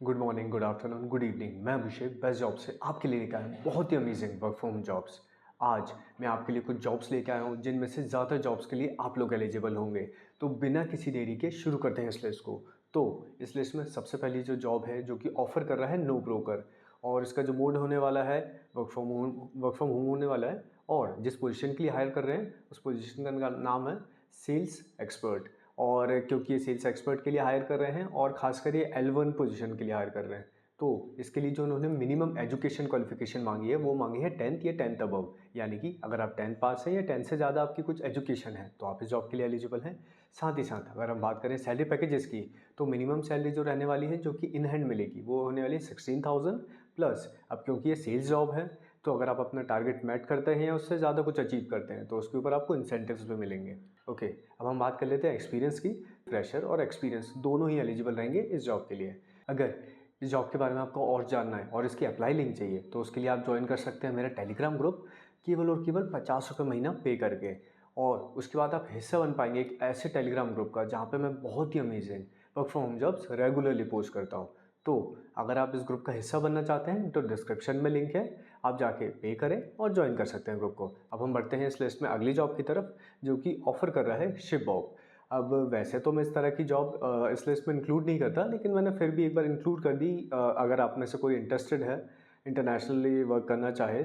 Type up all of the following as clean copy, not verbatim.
Good morning, good afternoon, good evening. मैं अभिषेक best job से आपके लिए लेकर आया हूँ बहुत ही अमेजिंग वर्क फ्रॉम जॉब्स। आज मैं आपके लिए कुछ जॉब्स लेकर आया हूँ जिनमें से ज़्यादा जॉब्स के लिए आप लोग एलिजिबल होंगे। तो बिना किसी देरी के शुरू करते हैं इस लिस्ट को। तो इस लिस्ट में सबसे पहली जो जॉब है जो कि ऑफर कर रहा है नो ब्रोकर, और इसका जो मोड होने वाला है वर्क फ्रॉम होम होने वाला है। और जिस पोजीशन के लिए हायर कर रहे हैं उस पोजीशन का नाम है सेल्स एक्सपर्ट। और क्योंकि ये सेल्स एक्सपर्ट के लिए हायर कर रहे हैं और खासकर ये L1 पोजीशन के लिए हायर कर रहे हैं, तो इसके लिए जो उन्होंने मिनिमम एजुकेशन क्वालिफिकेशन मांगी है वो मांगी है 10th या 10th अबव। यानी कि अगर आप 10th पास हैं या 10th से ज़्यादा आपकी कुछ एजुकेशन है तो आप इस जॉब के लिए एलिजिबल हैं। साथ ही साथ अगर हम बात करें सैलरी पैकेजेस की, तो मिनिमम सैलरी जो रहने वाली है जो कि इन हैंड मिलेगी वो होने वाली है 16,000 प्लस। अब क्योंकि ये सेल्स जॉब है तो अगर आप अपना टारगेट मैट करते हैं या उससे ज़्यादा कुछ अचीव करते हैं तो उसके ऊपर आपको इंसेंटिव्स भी मिलेंगे। ओके, अब हम बात कर लेते हैं एक्सपीरियंस की। फ्रेशर और एक्सपीरियंस दोनों ही एलिजिबल रहेंगे इस जॉब के लिए। अगर इस जॉब के बारे में आपको और जानना है और इसकी अप्लाई लिंक चाहिए तो उसके लिए आप ज्वाइन कर सकते हैं मेरा टेलीग्राम ग्रुप, केवल और केवल 50 रुपये महीना पे करके। और उसके बाद आप हिस्सा बन पाएंगे एक ऐसे टेलीग्राम ग्रुप का जहाँ पे मैं बहुत ही amazing work from home jobs regularly post करता हूँ। तो अगर आप इस ग्रुप का हिस्सा बनना चाहते हैं तो डिस्क्रिप्शन में लिंक है, आप जाके पे करें और ज्वाइन कर सकते हैं ग्रुप को। अब हम बढ़ते हैं इस लिस्ट में अगली जॉब की तरफ जो कि ऑफर कर रहा है शिप बॉब। अब वैसे तो मैं इस तरह की जॉब इस लिस्ट में इंक्लूड नहीं करता, लेकिन मैंने फिर भी एक बार इंक्लूड कर दी। अगर आप में से कोई इंटरेस्टेड है इंटरनेशनली वर्क करना चाहे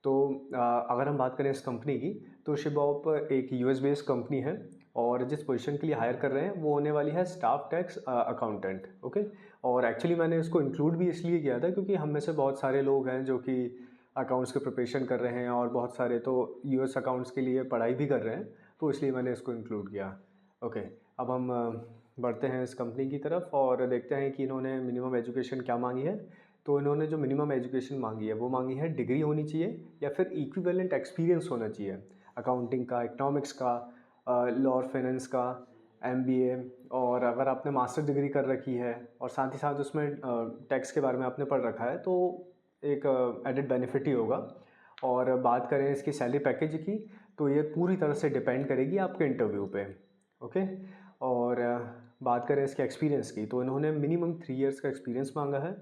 तो अगर हम बात करें इस कंपनी की, तो शिबॉप एक यूएस बेस्ड कंपनी है और जिस पोजीशन के लिए हायर कर रहे हैं वो होने वाली है स्टाफ टैक्स अकाउंटेंट। ओके, और एक्चुअली मैंने इसको इंक्लूड भी इसलिए किया था क्योंकि हम में से बहुत सारे लोग हैं जो कि अकाउंट्स के प्रिपरेशन कर रहे हैं और बहुत सारे तो यूएस अकाउंट्स के लिए पढ़ाई भी कर रहे हैं, तो इसलिए मैंने इसको इंक्लूड किया। ओके, अब हम बढ़ते हैं इस कंपनी की तरफ और देखते हैं कि इन्होंने मिनिमम एजुकेशन क्या मांगी है। तो इन्होंने जो मिनिमम एजुकेशन मांगी है वो मांगी है डिग्री होनी चाहिए या फिर इक्विवेलेंट एक्सपीरियंस होना चाहिए अकाउंटिंग का, इकोनॉमिक्स का, लॉ और फाइनेंस का, एमबीए। और अगर आपने मास्टर डिग्री कर रखी है और साथ ही साथ उसमें टैक्स के बारे में आपने पढ़ रखा है तो एक एडेड बेनिफिट ही होगा। और बात करें इसकी सैलरी पैकेज की, तो ये पूरी तरह से डिपेंड करेगी आपके इंटरव्यू पे। ओके, और बात करें इसके एक्सपीरियंस की, तो इन्होंने मिनिमम 3 इयर्स का एक्सपीरियंस मांगा है।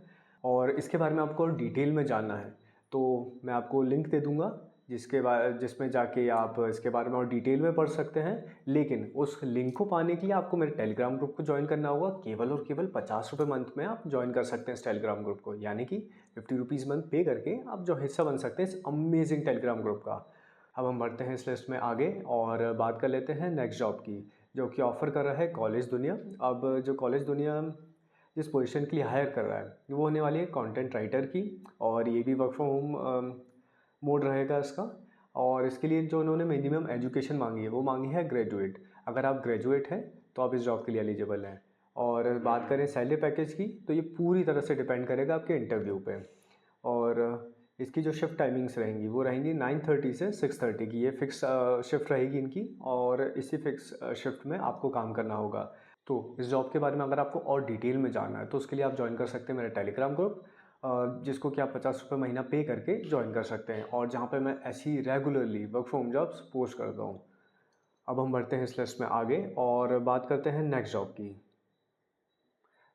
और इसके बारे में आपको डिटेल में जानना है तो मैं आपको लिंक दे दूंगा जिसमें जाके आप इसके बारे में और डिटेल में पढ़ सकते हैं। लेकिन उस लिंक को पाने के लिए आपको मेरे टेलीग्राम ग्रुप को ज्वाइन करना होगा। केवल और केवल 50 रुपये मंथ में आप ज्वाइन कर सकते हैं इस टेलीग्राम ग्रुप को, यानी कि 50 रुपीज़ मंथ पे करके आप जो हिस्सा बन सकते हैं इस अमेजिंग टेलीग्राम ग्रुप का। अब हम बढ़ते हैं इस लिस्ट में आगे और बात कर लेते हैं नेक्स्ट जॉब की जो कि ऑफ़र कर रहा है कॉलेज दुनिया। अब जो कॉलेज दुनिया जिस पोजीशन के लिए हायर कर रहा है वो होने वाली है कंटेंट राइटर की, और ये भी वर्क फ्रॉम होम मोड रहेगा इसका। और इसके लिए जो उन्होंने मिनिमम एजुकेशन मांगी है वो मांगी है ग्रेजुएट। अगर आप ग्रेजुएट हैं तो आप इस जॉब के लिए एलिजिबल हैं। और बात करें सैलरी पैकेज की, तो ये पूरी तरह से डिपेंड करेगा आपके इंटरव्यू पे। और इसकी जो शिफ्ट टाइमिंग्स रहेंगी वो रहेंगी 9:30 से 6:30 की, ये फिक्स शिफ्ट रहेगी इनकी। और इसी फिक्स शिफ्ट में आपको काम करना होगा। तो इस जॉब के बारे में अगर आपको और डिटेल में जानना है तो उसके लिए आप ज्वाइन कर सकते हैं मेरा टेलीग्राम ग्रुप, जिसको कि आप 50 रुपये महीना पे करके ज्वाइन कर सकते हैं, और जहाँ पे मैं ऐसी regularly work from jobs post करता हूँ। अब हम बढ़ते हैं इस लिस्ट में आगे और बात करते हैं नेक्स्ट जॉब की।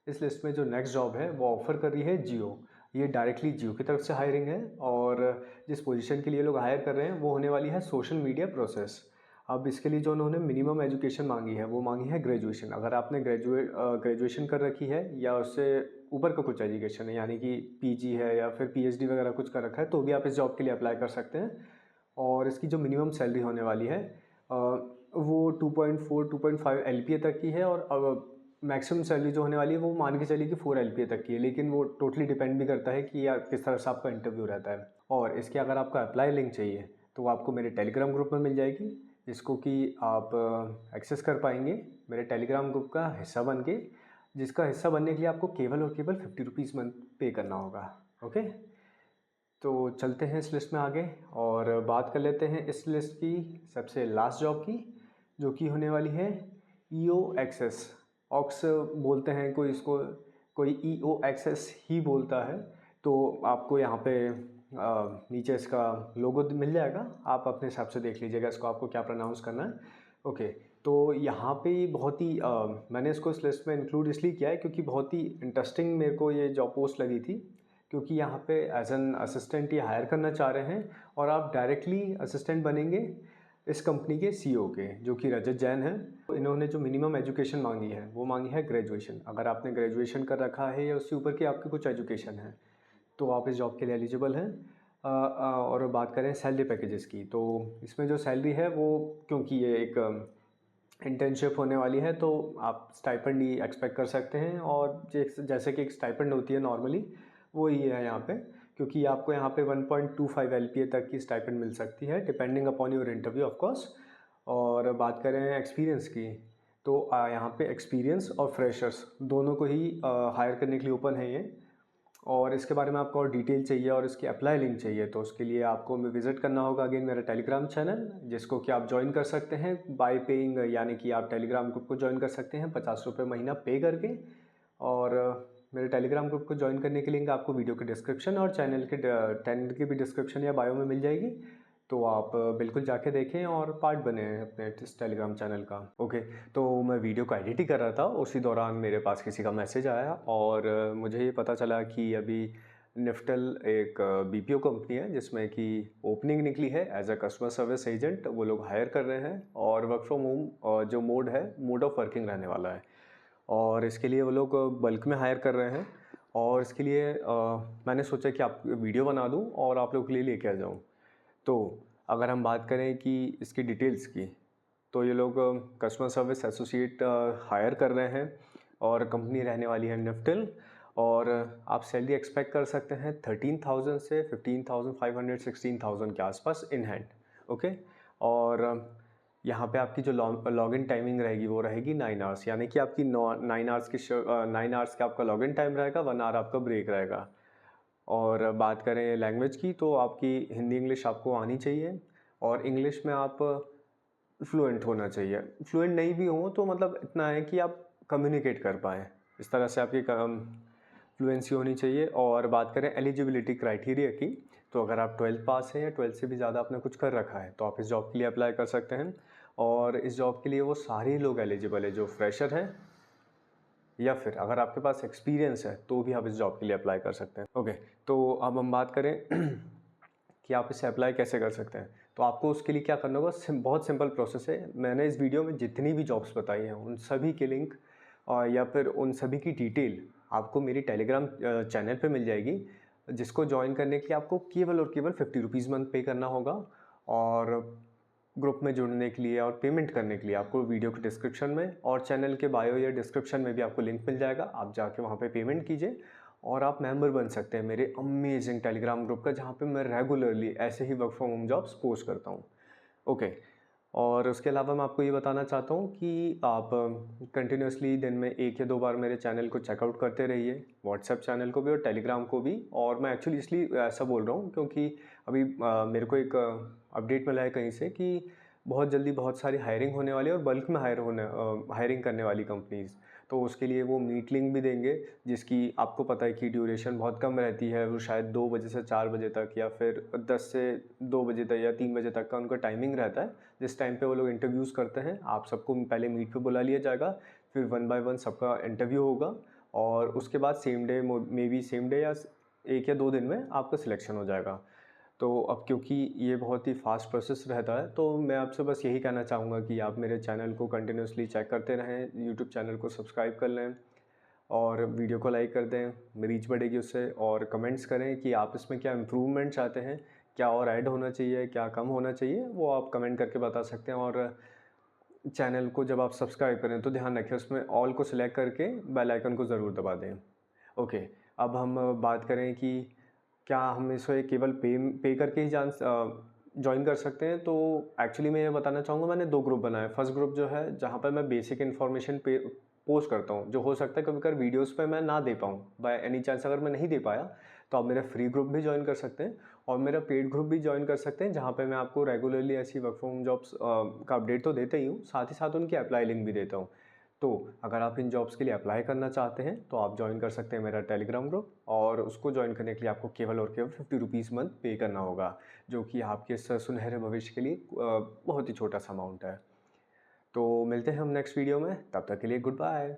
इस लिस्ट में जो नेक्स्ट जॉब है वो ऑफर कर रही है जियो। ये डायरेक्टली जियो की तरफ से हायरिंग है, और जिस पोजीशन के लिए लोग हायर कर रहे हैं वो होने वाली है सोशल मीडिया प्रोसेस। अब इसके लिए जो उन्होंने मिनिमम एजुकेशन मांगी है वो मांगी है ग्रेजुएशन। अगर आपने ग्रेजुएशन कर रखी है या उससे ऊपर का कुछ एजुकेशन है, यानी कि पीजी है या फिर पीएचडी वगैरह कुछ कर रखा है, तो भी आप इस जॉब के लिए अप्लाई कर सकते हैं। और इसकी जो मिनिमम सैलरी होने वाली है वो 2.4 2.5 एलपीए तक की है। और मैक्सिमम सैलरी जो होने वाली है वो मान के चलिए कि 4 एलपीए तक की है, लेकिन वो टोटली डिपेंड भी करता है कि यार किस तरह से आपका इंटरव्यू रहता है। और इसके अगर आपका अप्लाई लिंक चाहिए तो वो आपको मेरे टेलीग्राम ग्रुप में मिल जाएगी, जिसको कि आप एक्सेस कर पाएंगे मेरे टेलीग्राम ग्रुप का हिस्सा बन के, जिसका हिस्सा बनने के लिए आपको केवल और केवल 50 रुपीज़ मंथ पे करना होगा। ओके, तो चलते हैं इस लिस्ट में आगे और बात कर लेते हैं इस लिस्ट की सबसे लास्ट जॉब की, जो कि होने वाली है ईओ एक्सेस। ऑक्स बोलते हैं कोई इसको, कोई ईओ एक्सेस ही बोलता है। तो आपको यहाँ पे नीचे इसका लोगो मिल जाएगा, आप अपने हिसाब से देख लीजिएगा इसको आपको क्या प्रोनाउंस करना है। ओके, तो यहाँ पे बहुत ही मैंने इसको इस लिस्ट में इंक्लूड इसलिए किया है क्योंकि बहुत ही इंटरेस्टिंग मेरे को ये जॉब पोस्ट लगी थी। क्योंकि यहाँ पे एज एन असिस्टेंट ये हायर करना चाह रहे हैं और आप डायरेक्टली असिस्टेंट बनेंगे इस कंपनी के सीईओ के, जो कि रजत जैन हैं। इन्होंने जो मिनिमम एजुकेशन मांगी है वो मांगी है ग्रेजुएशन। अगर आपने ग्रेजुएशन कर रखा है या उससे ऊपर की आपकी कुछ एजुकेशन है तो आप इस जॉब के लिए एलिजिबल हैं। और बात करें सैलरी पैकेजेस की, तो इसमें जो सैलरी है वो, क्योंकि ये एक इंटर्नशिप होने वाली है तो आप स्टाइपेंड ही एक्सपेक्ट कर सकते हैं। और जैसे कि एक स्टाइपेंड होती है नॉर्मली, वो ही है यहाँ पे। क्योंकि आपको यहाँ पे 1.25 एलपीए तक की स्टाइपेंड मिल सकती है depending upon your interview of course. और बात करें एक्सपीरियंस की, तो यहाँ पे एक्सपीरियंस और फ्रेशर्स दोनों को ही हायर करने के लिए ओपन है ये। और इसके बारे में आपको और डिटेल चाहिए और इसकी अप्लाई लिंक चाहिए तो उसके लिए आपको विज़िट करना होगा अगेन मेरा टेलीग्राम चैनल, जिसको कि आप ज्वाइन कर सकते हैं बाय पेइंग, यानी कि आप टेलीग्राम ग्रुप को ज्वाइन कर सकते हैं 50 रुपये महीना पे करके। और मेरे टेलीग्राम ग्रुप को ज्वाइन करने की लिंक आपको वीडियो के डिस्क्रिप्शन और चैनल की भी डिस्क्रिप्शन या बायो में मिल जाएगी। तो आप बिल्कुल जाके देखें और पार्ट बने अपने इस टेलीग्राम चैनल का। ओके, तो मैं वीडियो को एडिट ही कर रहा था, उसी दौरान मेरे पास किसी का मैसेज आया और मुझे ये पता चला कि अभी निफ्टल एक बीपीओ कंपनी है जिसमें कि ओपनिंग निकली है as a customer service agent. वो लोग हायर कर रहे हैं और वर्क फ्रॉम होम जो मोड है, मोड ऑफ वर्किंग रहने वाला है। और इसके लिए वो लोग बल्क में हायर कर रहे हैं। और इसके लिए मैंने सोचा कि आप वीडियो बना दूं और आप लोग के लिए लेके आ जाऊं। तो अगर हम बात करें कि इसकी डिटेल्स की, तो ये लोग कस्टमर सर्विस एसोसिएट हायर कर रहे हैं और कंपनी रहने वाली है निफ्टल। और आप सैलरी एक्सपेक्ट कर सकते हैं 13,000 से 15,500 16,000 के आसपास इन हैंड। ओके, और यहाँ पे आपकी जो लॉगिन टाइमिंग रहेगी वो रहेगी 9 आवर्स, यानी कि आपकी 9 आवर्स की 9 आवर्स का आपका लॉगिन टाइम रहेगा, 1 आवर आपका ब्रेक रहेगा। और बात करें लैंग्वेज की, तो आपकी हिंदी इंग्लिश आपको आनी चाहिए और इंग्लिश में आप फ्लुएंट होना चाहिए। फ्लुएंट नहीं भी हो तो मतलब इतना है कि आप कम्युनिकेट कर पाएँ, इस तरह से आपकी फ्लुएंसी होनी चाहिए। और बात करें एलिजिबिलिटी क्राइटेरिया की, तो अगर आप 12th पास हैं या 12th से भी ज़्यादा आपने कुछ कर रखा है तो आप इस जॉब के लिए अप्लाई कर सकते हैं। और इस जॉब के लिए वो सारे लोग एलिजिबल है जो फ्रेशर हैं, या फिर अगर आपके पास एक्सपीरियंस है तो भी आप इस जॉब के लिए अप्लाई कर सकते हैं। ओके, तो अब हम बात करें कि आप इसे अप्लाई कैसे कर सकते हैं। तो आपको उसके लिए क्या करना होगा, बहुत सिंपल प्रोसेस है। मैंने इस वीडियो में जितनी भी जॉब्स बताई हैं उन सभी के लिंक या फिर उन सभी की डिटेल आपको मेरी टेलीग्राम चैनल पे मिल जाएगी, जिसको ज्वाइन करने के लिए आपको केवल और केवल 50 रुपीज़ मंथ पे करना होगा। और ग्रुप में जुड़ने के लिए और पेमेंट करने के लिए आपको वीडियो के डिस्क्रिप्शन में और चैनल के बायो या डिस्क्रिप्शन में भी आपको लिंक मिल जाएगा। आप जाके वहाँ पे पेमेंट कीजिए और आप मेंबर बन सकते हैं मेरे अमेजिंग टेलीग्राम ग्रुप का, जहाँ पे मैं रेगुलरली ऐसे ही work from home jobs post करता हूँ। ओके, और उसके अलावा मैं आपको ये बताना चाहता हूँ कि आप कंटिन्यूसली दिन में 1 या 2 बार मेरे चैनल को चेकआउट करते रहिए, व्हाट्सएप चैनल को भी और टेलीग्राम को भी। और मैं एक्चुअली इसलिए ऐसा बोल रहा हूँ क्योंकि अभी मेरे को एक अपडेट मिला है कहीं से कि बहुत जल्दी बहुत सारी हायरिंग होने वाली है और बल्क में हायरिंग करने वाली कंपनीज़। तो उसके लिए वो मीट लिंक भी देंगे, जिसकी आपको पता है कि ड्यूरेशन बहुत कम रहती है। वो शायद 2 बजे से 4 बजे तक या फिर 10 से 2 बजे तक या 3 बजे तक का उनका टाइमिंग रहता है, जिस टाइम पे वो लोग इंटरव्यूज़ करते हैं। आप सबको पहले मीट पे बुला लिया जाएगा, फिर 1 बाय 1 सबका इंटरव्यू होगा और उसके बाद same day, may be same day या 1 या 2 दिन में आपका सिलेक्शन हो जाएगा। तो अब क्योंकि ये बहुत ही फास्ट प्रोसेस रहता है, तो मैं आपसे बस यही कहना चाहूँगा कि आप मेरे चैनल को कंटिन्यूसली चेक करते रहें, यूट्यूब चैनल को सब्सक्राइब कर लें और वीडियो को लाइक कर दें, रीच बढ़ेगी उससे। और कमेंट्स करें कि आप इसमें क्या इम्प्रूवमेंट चाहते हैं, क्या और ऐड होना चाहिए, क्या कम होना चाहिए, वो आप कमेंट करके बता सकते हैं। और चैनल को जब आप सब्सक्राइब करें तो ध्यान रखें उसमें ऑल को सिलेक्ट करके बेल आइकन को ज़रूर दबा दें। ओके, अब हम बात करें कि क्या हम इसे केवल पे करके ही जॉइन कर सकते हैं। तो एक्चुअली मैं ये बताना चाहूँगा, मैंने 2 ग्रुप बनाए। फर्स्ट ग्रुप जो है जहाँ पर मैं बेसिक इन्फॉर्मेशन पे पोस्ट करता हूँ, जो हो सकता है कभी कभी वीडियोस पे मैं ना दे पाऊँ, बाय एनी चांस अगर मैं नहीं दे पाया तो आप मेरा फ्री ग्रुप भी ज्वाइन कर सकते हैं और मेरा पेड ग्रुप भी ज्वाइन कर सकते हैं, जहाँ पे मैं आपको रेगुलरली ऐसी वर्क फ्रॉम जॉब्स का अपडेट तो देता ही हूँ, साथ ही साथ उनकी अप्लाई लिंक भी देता हूँ। तो अगर आप इन जॉब्स के लिए अप्लाई करना चाहते हैं तो आप ज्वाइन कर सकते हैं मेरा टेलीग्राम ग्रुप, और उसको ज्वाइन करने के लिए आपको केवल और केवल 50 रुपीज़ मंथ पे करना होगा, जो कि आपके इस सुनहरे भविष्य के लिए बहुत ही छोटा सा अमाउंट है। तो मिलते हैं हम नेक्स्ट वीडियो में, तब तक के लिए गुड बाय।